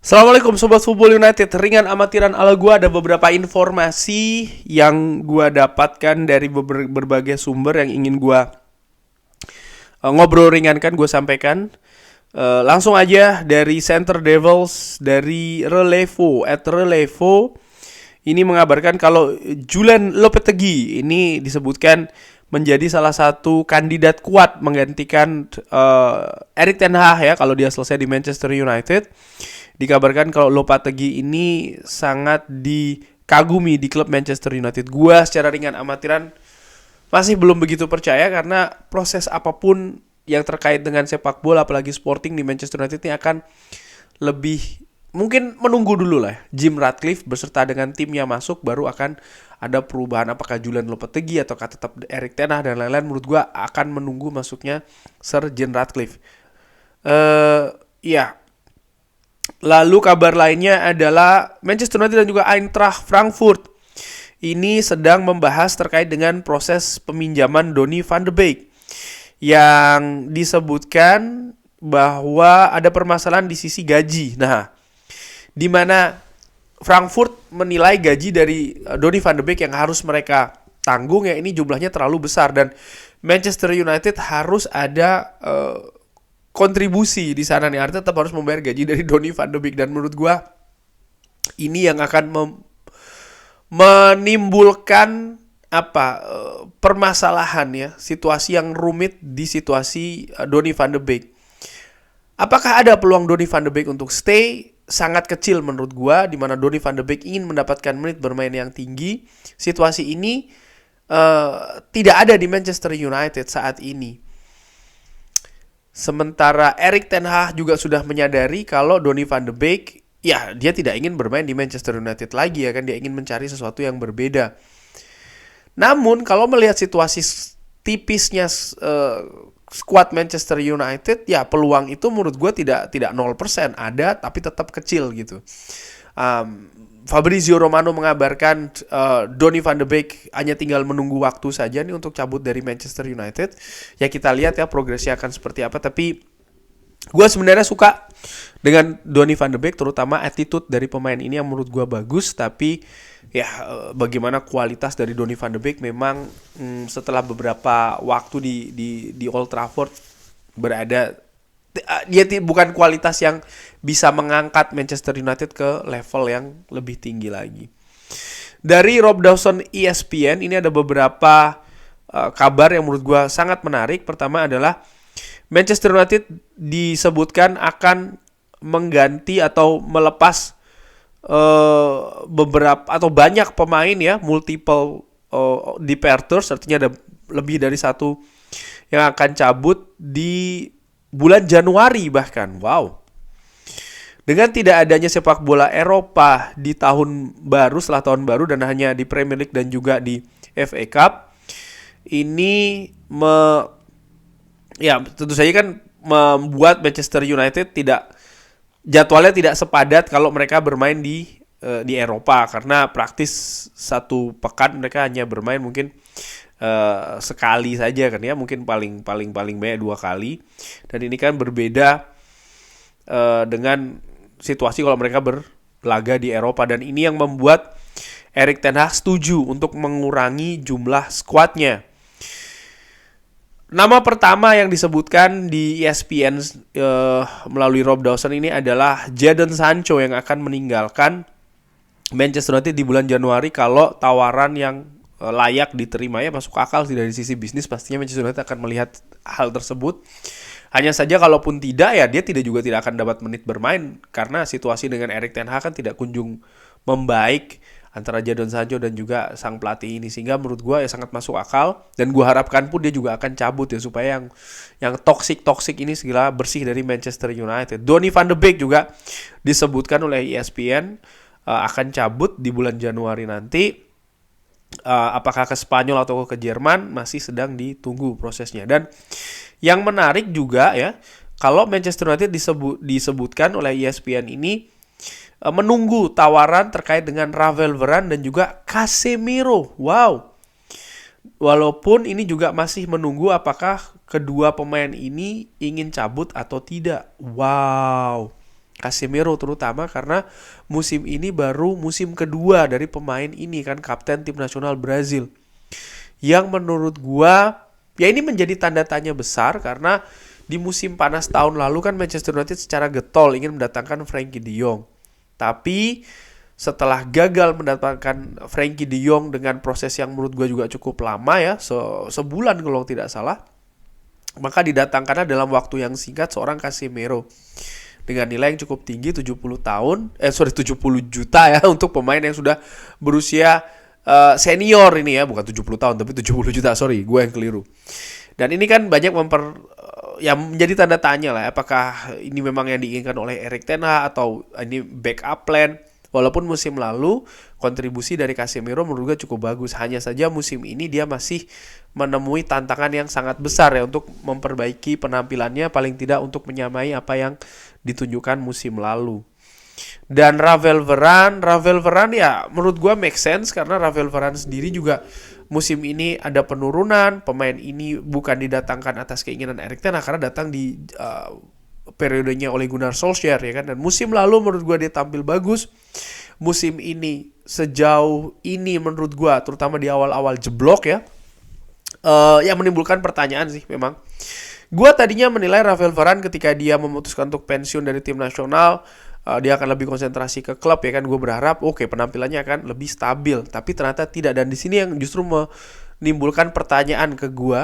Assalamualaikum Sobat Football United. Ringan amatiran ala gua, ada beberapa informasi yang gua dapatkan dari berbagai sumber yang ingin gua ngobrol ringankan, gua sampaikan. Langsung aja dari Center Devils, dari Relevo ini mengabarkan kalau Julen Lopetegui ini disebutkan menjadi salah satu kandidat kuat menggantikan Erik ten Hag ya kalau dia selesai di Manchester United. Dikabarkan kalau Lopetegui ini sangat dikagumi di klub Manchester United. Gua secara ringan amatiran masih belum begitu percaya karena proses apapun yang terkait dengan sepak bola apalagi sporting di Manchester United ini akan lebih mungkin menunggu dulu lah. Jim Ratcliffe beserta dengan timnya masuk baru akan ada perubahan, apakah Julen Lopetegui ataukah tetap Erik ten Hag dan lain-lain. Menurut gua akan menunggu masuknya Sir Jim Ratcliffe. Ya. Lalu kabar lainnya adalah Manchester United dan juga Eintracht Frankfurt ini sedang membahas terkait dengan proses peminjaman Donny van de Beek, yang disebutkan bahwa ada permasalahan di sisi gaji. Nah, di mana Frankfurt menilai gaji dari Donny van de Beek yang harus mereka tanggung ya ini jumlahnya terlalu besar dan Manchester United harus ada kontribusi di sana nih, artinya tetap harus membayar gaji dari Donny van de Beek dan menurut gua ini yang akan menimbulkan permasalahan ya, situasi yang rumit di situasi Donny van de Beek. Apakah ada peluang Donny van de Beek untuk stay? Sangat kecil menurut gua, di mana Donny van de Beek ingin mendapatkan menit bermain yang tinggi. Situasi ini tidak ada di Manchester United saat ini. Sementara Erik ten Hag juga sudah menyadari kalau Donny van de Beek ya dia tidak ingin bermain di Manchester United lagi ya kan, dia ingin mencari sesuatu yang berbeda. Namun kalau melihat situasi tipisnya skuad Manchester United ya peluang itu menurut gue tidak 0%, ada tapi tetap kecil gitu. Fabrizio Romano mengabarkan Donny van de Beek hanya tinggal menunggu waktu saja nih untuk cabut dari Manchester United. Ya kita lihat ya progresnya akan seperti apa. Tapi gue sebenarnya suka dengan Donny van de Beek, terutama attitude dari pemain ini yang menurut gue bagus. Tapi ya bagaimana kualitas dari Donny van de Beek memang setelah beberapa waktu di Old Trafford berada, dia bukan kualitas yang bisa mengangkat Manchester United ke level yang lebih tinggi lagi. Dari Rob Dawson ESPN ini ada beberapa kabar yang menurut gue sangat menarik. Pertama adalah Manchester United disebutkan akan mengganti atau melepas beberapa atau banyak pemain ya, multiple departures, artinya ada lebih dari satu yang akan cabut di bulan Januari bahkan. Wow. Dengan tidak adanya sepak bola Eropa di tahun baru, setelah tahun baru dan hanya di Premier League dan juga di FA Cup, ini tentu saja kan membuat Manchester United jadwalnya tidak sepadat kalau mereka bermain di Eropa, karena praktis satu pekan mereka hanya bermain mungkin sekali saja kan ya, mungkin paling banyak 2 kali. Dan ini kan berbeda dengan situasi kalau mereka berlaga di Eropa, dan ini yang membuat Erik ten Hag setuju untuk mengurangi jumlah skuadnya. Nama pertama yang disebutkan di ESPN melalui Rob Dawson ini adalah Jadon Sancho yang akan meninggalkan Manchester United di bulan Januari kalau tawaran yang layak diterima ya, masuk akal sih dari sisi bisnis. Pastinya Manchester United akan melihat hal tersebut. Hanya saja kalaupun tidak ya dia tidak akan dapat menit bermain karena situasi dengan Erik ten Hag kan tidak kunjung membaik antara Jadon Sancho dan juga sang pelatih ini, sehingga menurut gue ya sangat masuk akal, dan gue harapkan pun dia juga akan cabut ya supaya yang toksik ini segera bersih dari Manchester United. Donny van de Beek juga disebutkan oleh ESPN akan cabut di bulan Januari nanti. Apakah ke Spanyol atau ke Jerman masih sedang ditunggu prosesnya. Dan yang menarik juga ya, kalau Manchester United disebutkan oleh ESPN ini menunggu tawaran terkait dengan Ravel Varane dan juga Casemiro. Wow. Walaupun ini juga masih menunggu apakah kedua pemain ini ingin cabut atau tidak. Wow. Casemiro terutama karena musim ini baru musim kedua dari pemain ini kan, kapten tim nasional Brazil. Yang menurut gua ya ini menjadi tanda tanya besar karena di musim panas tahun lalu kan Manchester United secara getol ingin mendatangkan Frenkie de Jong. Tapi setelah gagal mendatangkan Frenkie de Jong dengan proses yang menurut gua juga cukup lama ya, sebulan kalau tidak salah, maka didatangkannya dalam waktu yang singkat seorang Casemiro dengan nilai yang cukup tinggi 70 juta ya untuk pemain yang sudah berusia senior ini ya, bukan 70 tahun tapi 70 juta, sorry gue yang keliru. Dan ini kan banyak yang menjadi tanda tanya lah, apakah ini memang yang diinginkan oleh Erik ten Hag atau ini backup plan. Walaupun musim lalu kontribusi dari Casemiro menurut gue cukup bagus, hanya saja musim ini dia masih menemui tantangan yang sangat besar ya untuk memperbaiki penampilannya, paling tidak untuk menyamai apa yang ditunjukkan musim lalu. Dan Ravel Varane ya menurut gue make sense karena Ravel Varane sendiri juga musim ini ada penurunan. Pemain ini bukan didatangkan atas keinginan Erik ten Hag karena datang di periodenya Ole Gunnar Solskjaer ya kan. Dan musim lalu menurut gue dia tampil bagus. Musim ini sejauh ini menurut gue terutama di awal-awal jeblok ya, yang menimbulkan pertanyaan sih memang. Gue tadinya menilai Ravel Varane ketika dia memutuskan untuk pensiun dari tim nasional, dia akan lebih konsentrasi ke klub ya kan. Gue berharap penampilannya akan lebih stabil, tapi ternyata tidak. Dan di sini yang justru menimbulkan pertanyaan ke gue,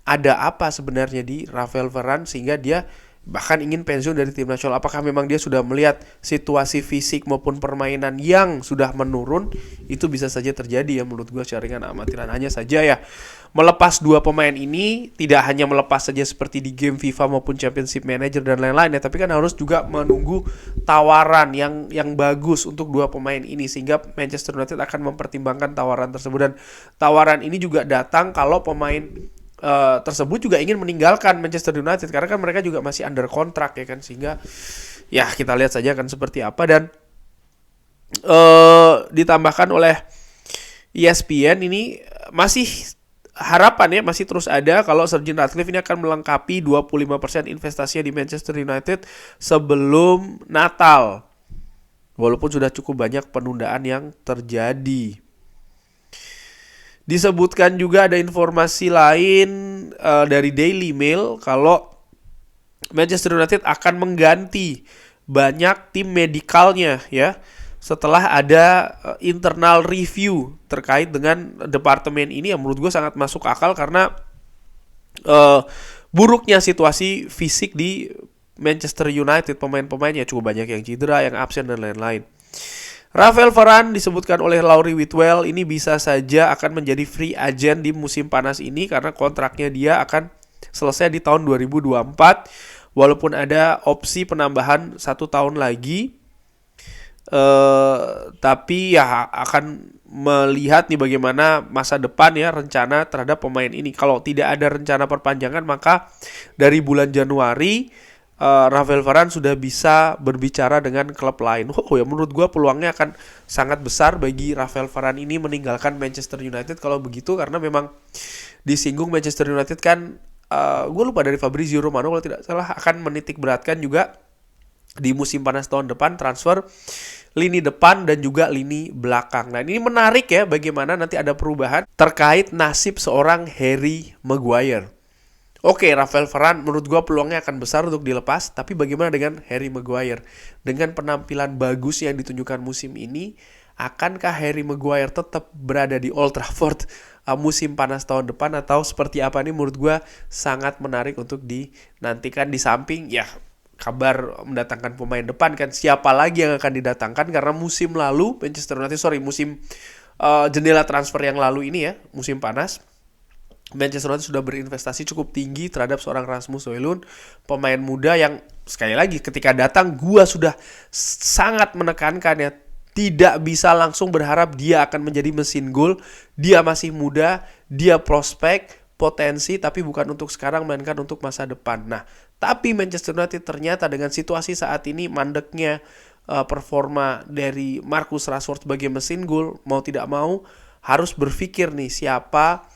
ada apa sebenarnya di Ravel Varane sehingga dia bahkan ingin pensiun dari tim nasional? Apakah memang dia sudah melihat situasi fisik maupun permainan yang sudah menurun? Itu bisa saja terjadi ya menurut gue secara ringan amatiran. Hanya saja ya melepas dua pemain ini tidak hanya melepas saja seperti di game FIFA maupun Championship Manager dan lain-lain ya, tapi kan harus juga menunggu tawaran yang bagus untuk dua pemain ini sehingga Manchester United akan mempertimbangkan tawaran tersebut. Dan tawaran ini juga datang kalau pemain tersebut juga ingin meninggalkan Manchester United karena kan mereka juga masih under kontrak ya kan, sehingga ya kita lihat saja kan seperti apa. Dan ditambahkan oleh ESPN ini masih harapan ya masih terus ada kalau Sir Jim Ratcliffe ini akan melengkapi 25% investasinya di Manchester United sebelum Natal, walaupun sudah cukup banyak penundaan yang terjadi. Disebutkan juga ada informasi lain dari Daily Mail kalau Manchester United akan mengganti banyak tim medikalnya ya setelah ada internal review terkait dengan departemen ini yang menurut gue sangat masuk akal karena buruknya situasi fisik di Manchester United. Pemain-pemainnya cukup banyak yang cedera, yang absen dan lain-lain. Ravel Varane disebutkan oleh Laurie Whitwell ini bisa saja akan menjadi free agent di musim panas ini karena kontraknya dia akan selesai di tahun 2024 walaupun ada opsi penambahan 1 tahun lagi, tapi ya akan melihat nih bagaimana masa depan ya rencana terhadap pemain ini. Kalau tidak ada rencana perpanjangan maka dari bulan Januari Ravel Varane sudah bisa berbicara dengan klub lain. Ya menurut gue peluangnya akan sangat besar bagi Ravel Varane ini meninggalkan Manchester United kalau begitu, karena memang disinggung Manchester United kan gue lupa dari Fabrizio Romano kalau tidak salah akan menitik beratkan juga di musim panas tahun depan transfer lini depan dan juga lini belakang. Nah ini menarik ya bagaimana nanti ada perubahan terkait nasib seorang Harry Maguire. Oke, Ravel Varane menurut gue peluangnya akan besar untuk dilepas, tapi bagaimana dengan Harry Maguire? Dengan penampilan bagus yang ditunjukkan musim ini, akankah Harry Maguire tetap berada di Old Trafford musim panas tahun depan atau seperti apa? Ini menurut gue sangat menarik untuk dinantikan. Di samping ya kabar mendatangkan pemain depan kan, siapa lagi yang akan didatangkan karena musim lalu musim jendela transfer yang lalu ini ya, musim panas Manchester United sudah berinvestasi cukup tinggi terhadap seorang Rasmus Højlund, pemain muda yang sekali lagi ketika datang gua sudah sangat menekankan ya, tidak bisa langsung berharap dia akan menjadi mesin gol. Dia masih muda, dia prospek, potensi, tapi bukan untuk sekarang melainkan untuk masa depan. Nah, tapi Manchester United ternyata dengan situasi saat ini mandeknya performa dari Marcus Rashford sebagai mesin gol, mau tidak mau harus berpikir nih siapa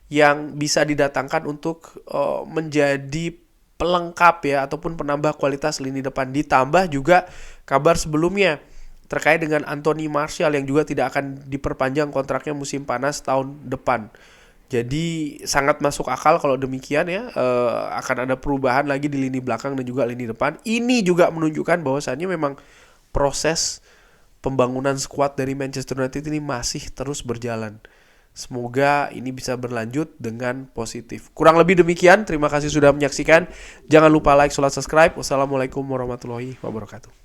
yang bisa didatangkan untuk menjadi pelengkap ya ataupun penambah kualitas lini depan. Ditambah juga kabar sebelumnya terkait dengan Anthony Martial yang juga tidak akan diperpanjang kontraknya musim panas tahun depan. Jadi sangat masuk akal kalau demikian ya, akan ada perubahan lagi di lini belakang dan juga lini depan. Ini juga menunjukkan bahwasannya memang proses pembangunan skuad dari Manchester United ini masih terus berjalan. Semoga ini bisa berlanjut dengan positif. Kurang lebih demikian, terima kasih sudah menyaksikan. Jangan lupa like, subscribe. Wassalamualaikum warahmatullahi wabarakatuh.